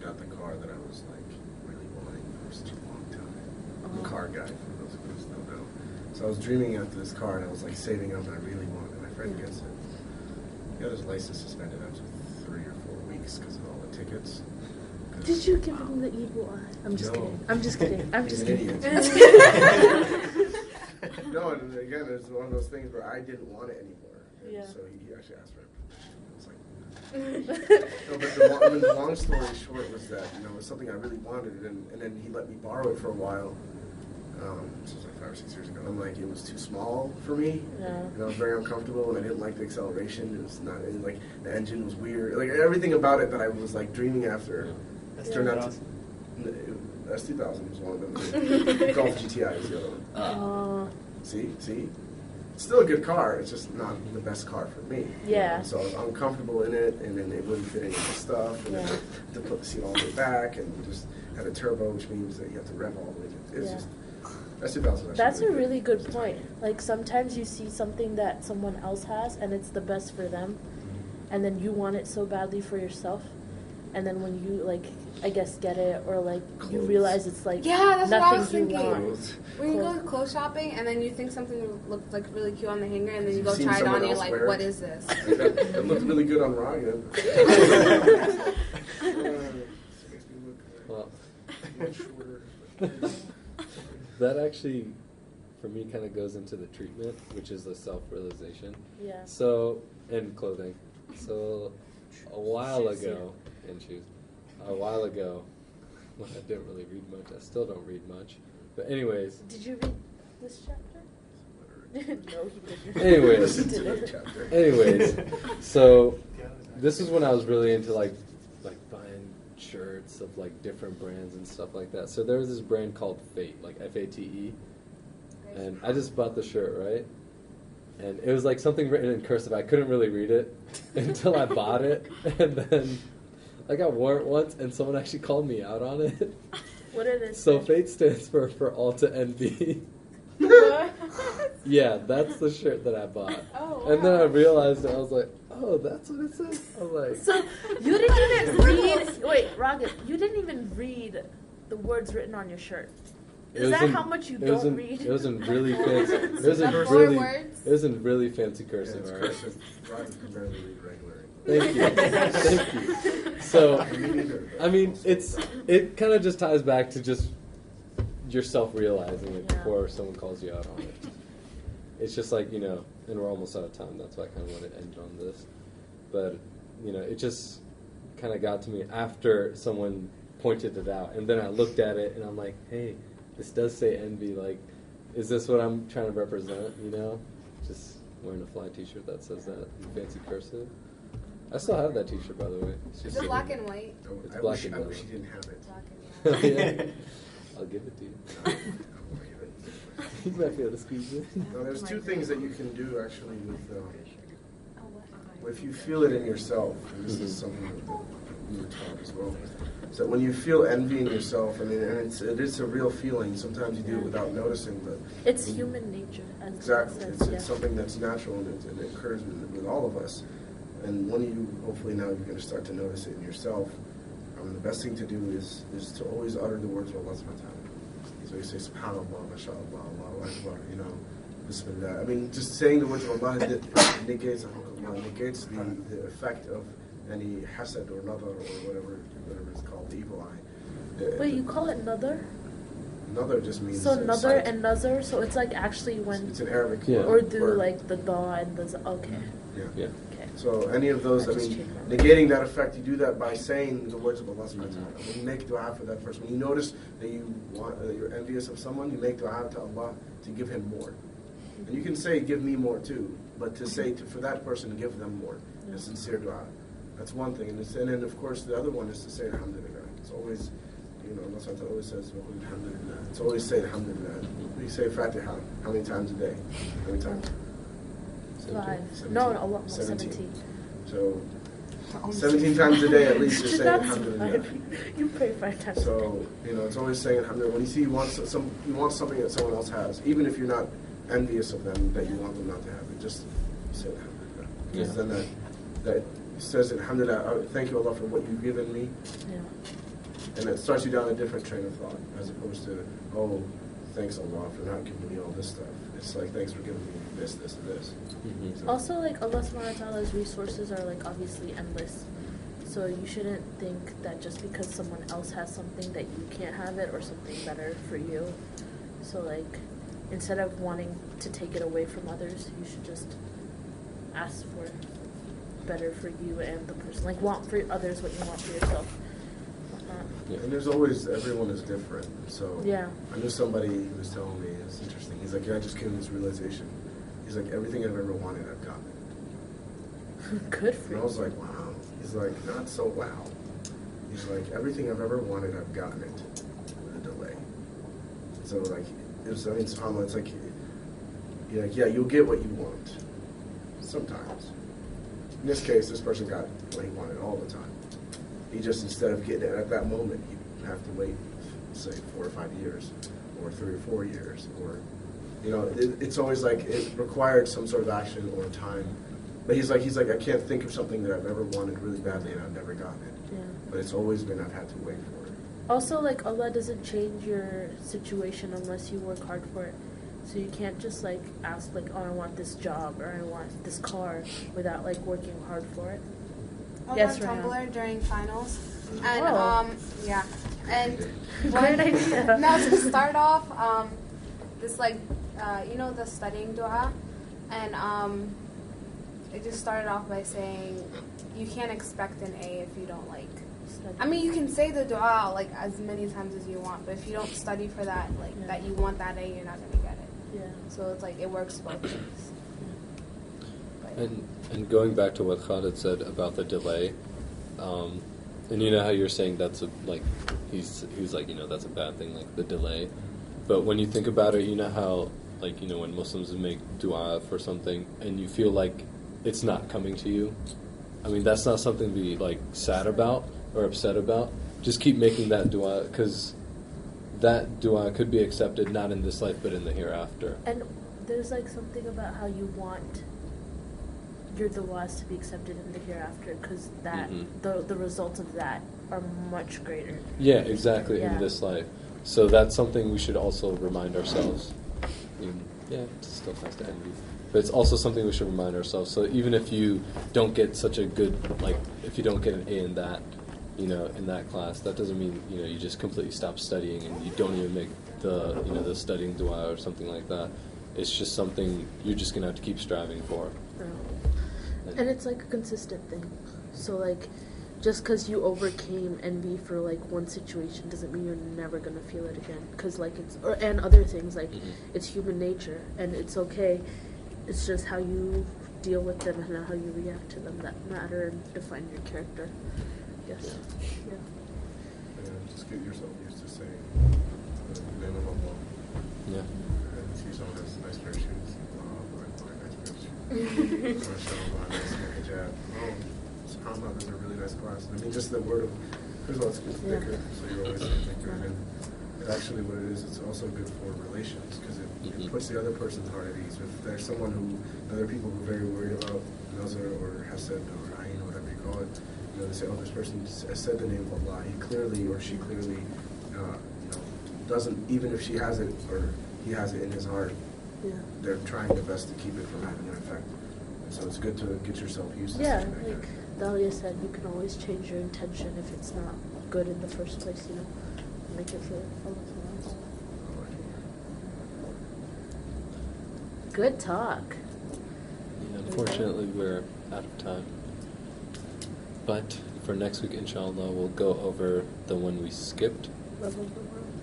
got the car that I was like really wanting for such a long time. I'm a car guy, for those of us who don't know. So I was dreaming after this car, and I was like saving up, and I really wanted it. My friend gets it. He got his license suspended after 3 or 4 weeks because of all the tickets. Did you give him the evil eye? I'm just kidding. I'm just kidding. I'm He's just an kidding. idiot. No, and again, it's one of those things where I didn't want it anymore. And Yeah. so he actually asked for permission. I was like, no, but the long story short was that, it was something I really wanted, and then he let me borrow it for a while. This was like 5 or 6 years ago. I'm like, it was too small for me. Yeah. And I was very uncomfortable, and I didn't like the acceleration. It was not, like, the engine was weird. Like, everything about it that I was, like, dreaming after turned out to... S2000 was one of them. Golf GTI was the other one. See? It's still a good car. It's just not the best car for me. Yeah. So I was uncomfortable in it, and then it wouldn't fit any of the stuff, and then I had to put the seat all the way back, and just had a turbo, which means that you have to rev all the way. It's just S2000. That's a really good point. Like sometimes you see something that someone else has, and it's the best for them, and then you want it so badly for yourself, and then when you like, I guess, get it, or like you realize it's like that's what I was nothing you thinking. want. When you go clothes shopping and then you think something looks like really cute on the hanger, and then you go Seen try it on, someone and you're else like, wear it? what is this? It looked really good on Ryan. Well, Shorter. that actually, for me, kind of goes into the treatment, which is the self-realization. Yeah. So, and clothing. So, a while ago, and shoes. A while ago, well, I didn't really read much. I still don't read much. But anyways. Did you read this chapter? No, he didn't. Anyways. Anyways. So, this is when I was really into like buying shirts of like different brands and stuff like that. So there was this brand called Fate, like Fate. And I just bought the shirt, right? And it was like something written in cursive. I couldn't really read it until I bought it. And then I got wore it once, and someone actually called me out on it. What did it So say? fate stands for all to envy. What? Yeah, that's the shirt that I bought. Oh, And then I wow. realized it. I was like, oh, that's what it says? I'm like, So you didn't even read. Wait, Rocket, you didn't even read the words written on your shirt. Is that how much you don't read? It was in really fancy. It was in The 4 really. words? It was in really fancy Yeah, cursive. it's All right. cursive. Roger can barely read regular. Thank you. Thank you. So, Me neither, but I mean, also- it kind of just ties back to just yourself realizing it Yeah. before someone calls you out on it. It's just like, and we're almost out of time. That's why I kind of want to end on this. But it just kind of got to me after someone pointed it out, and then I looked at it and I'm like, hey, this does say envy. Like, is this what I'm trying to represent? Just wearing a fly T-shirt that says that in fancy cursive. I still have that T-shirt, by the way. It's Is just it black and white? It's I black wish, and I white. wish you didn't have it. Black and white. Yeah. I'll give it to you. I won't give it. You might be able to squeeze it. No, there's 2 things that you can do actually with. If you feel it in yourself, and this is something that we were taught as well. So when you feel envy in yourself, and it is a real feeling. Sometimes you do it without noticing, but It's human nature, as exactly, it it's, says. it's something that's natural and it occurs with all of us. And when you, hopefully now you're going to start to notice it in yourself. The best thing to do is to always utter the words of Allah subhanahu wa ta'ala. So you say subhanallah, mashallah, Allahu akbar, bismillah. I mean, just saying the words of Allah negates the effect of any hasad or nadar or whatever it's called, the evil eye. Wait, you call it nadar? Nadar just means So nadar sight. and nazar, so it's like actually when It's an Arabic Yeah. word. Urdu, like the da and the okay. Yeah. Yeah. Okay. So any of those, I just changed my negating that effect, you do that by saying the words of Allah subhanahu wa ta'ala. When you make dua for that person, when you notice that you're envious of someone, you make dua to Allah to give him more. And you can say, give me more too, but to say for that person, give them more. A sincere dua. That's one thing. And then of course the other one is to say alhamdulillah. It's always, Allah subhanahu wa ta'ala always says, alhamdulillah. It's always say alhamdulillah. We say Fatiha how many times a day? How many times? 5. 17. No, a lot more. 17. 17. So 17 times a day at least you're saying That's alhamdulillah. 5. You pray 5 times. So, it's always saying alhamdulillah. When you see you want something that someone else has, even if you're not envious of them, that you want them not to have it, just say alhamdulillah. Because then that says alhamdulillah, thank you Allah for what you've given me. Yeah. And it starts you down a different train of thought, as opposed to, oh, thanks Allah for not giving me all this stuff. It's like, thanks for giving me this, this, and this. So, Also, like Allah subhanahu wa ta'ala's resources are like obviously endless. So you shouldn't think that just because someone else has something that you can't have it or something better for you. So like instead of wanting to take it away from others, you should just ask for better for you and the person. Like want for others what you want for yourself. and there's always, everyone is different. So Yeah. I knew somebody who was telling me, it's interesting. He's like, I just came to this realization. He's like, everything I've ever wanted, I've gotten it. Good for And I you. was like, wow. He's like, not so wow. He's like, everything I've ever wanted, I've gotten it with a delay. So like, subhanAllah, it's like, you're like, yeah, you'll get what you want. Sometimes. In this case, this person got what he wanted all the time. He just, instead of getting it at that moment, he'd have to wait, say, 4 or 5 years, or 3 or 4 years, or, it's always like it required some sort of action or time. But he's like, I can't think of something that I've ever wanted really badly and I've never gotten it. Yeah. But it's always been, I've had to wait for it. Also, like, Allah doesn't change your situation unless you work hard for it. So you can't just, like, ask, like, oh, I want this job or I want this car without, like, working hard for it. I was Yes, on Raya. Tumblr during finals. And, Oh. yeah. And Great idea. now to start off, this, like, the studying dua. And, it just started off by saying, you can't expect an A if you don't, like, Study. I mean, you can say the dua like as many times as you want, but if you don't study for that, like Yeah. that you want that A, you're not gonna get it. Yeah. So it's like it works both ways. But, And going back to what Khalid said about the delay, and you know how you're saying that's he was like, that's a bad thing, like the delay. But when you think about it, you know how like, you know, when Muslims make dua for something and you feel like it's not coming to you, I mean, that's not something to be, like, sad about or upset about. Just keep making that dua, because that dua could be accepted not in this life, but in the hereafter. And there's, like, something about how you want your duas to be accepted in the hereafter, because that the results of that are much greater. Yeah, exactly, Yeah. in this life. So that's something we should also remind ourselves. Yeah, it still has to envy. But it's also something we should remind ourselves. So even if you don't get such a good, like, if you don't get an A in that, you know, in that class, that doesn't mean, you know, you just completely stop studying and you don't even make the, you know, the studying dua or something like that. It's just something you're just going to have to keep striving for. And it's like a consistent thing. So, like, just because you overcame envy for, like, one situation doesn't mean you're never going to feel it again. Because, like, and other things, like, it's human nature, and it's okay. It's just how you deal with them and how you react to them that matter and define your character. Yes. Yeah. And just get yourself used to saying the name of Allah. Yeah. And see someone has a nice pair of shoes. Nice pair of shoes. MashaAllah, nice hijab. SubhanAllah, those are really nice glasses. I mean, just the word of, first of all, it's thicker, so you're always saying thicker. And actually what it is, it's also good for relations, because it puts the other person's heart at ease. If there's someone who, other people who are very worried about nazar or hasad or ayn or whatever you call it, you know, they say, oh, this person has said the name of Allah. He clearly, or she clearly, you know, doesn't, even if she has it or he has it in his heart, they're trying their best to keep it from having an effect. And so it's good to get yourself used to something like that. Dahlia said, you can always change your intention if it's not good in the first place, you know. Make it for Allah. Good talk. Yeah, unfortunately, we're out of time. But for next week, inshallah, we'll go over the one we skipped. Love of the world.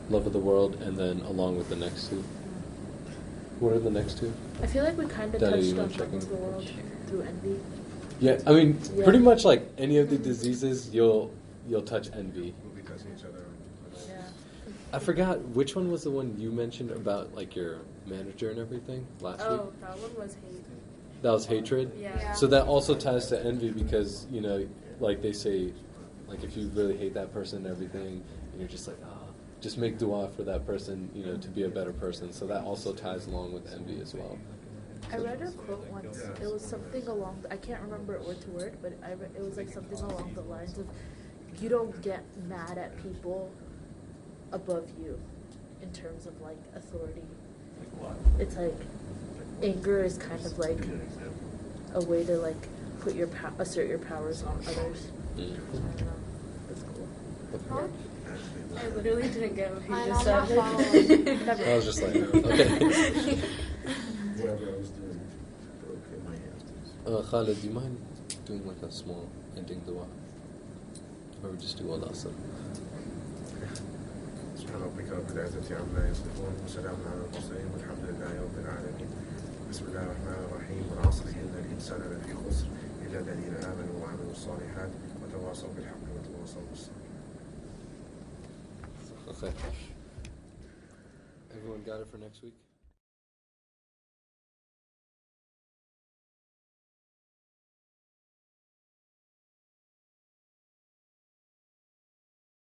Love of the world, and then along with the next two. What are the next two? I feel like we kind of Daddy, touched you on mind love checking? of the world through envy. Yeah, I mean, Yeah. pretty much like any of the diseases, you'll touch envy. We'll be touching each other. Yeah. I forgot which one was the one you mentioned about like your manager and everything last week. Oh, that one was hate. That was hatred. Yeah. So that also ties to envy, because, you know, like they say, like if you really hate that person and everything, and you're just like, just make dua for that person, you know, to be a better person. So that also ties along with envy as well. I read a quote once. It was something along, I can't remember it word to word, but it was like something along the lines of, you don't get mad at people above you in terms of like authority. It's like anger is kind of like a way to like put your assert your powers on others. I don't know. That's cool. I literally didn't get what I'm he just not said. following. I was just like, okay. Whatever I was doing broke in my hands. Khalid, do you mind doing like a small ending dua? Or we just do all that stuff? سبحان ربك رب العزة عما يصفون وسلام على المرسلين والحمد لله رب العالمين. بسم الله الرحمن الرحيم. والعصر إن الإنسان لفي خسر إلا الذين آمنوا وعملوا الصالحات وتواصوا بالحق وتواصوا بالصبر. Okay. Everyone got it for next week?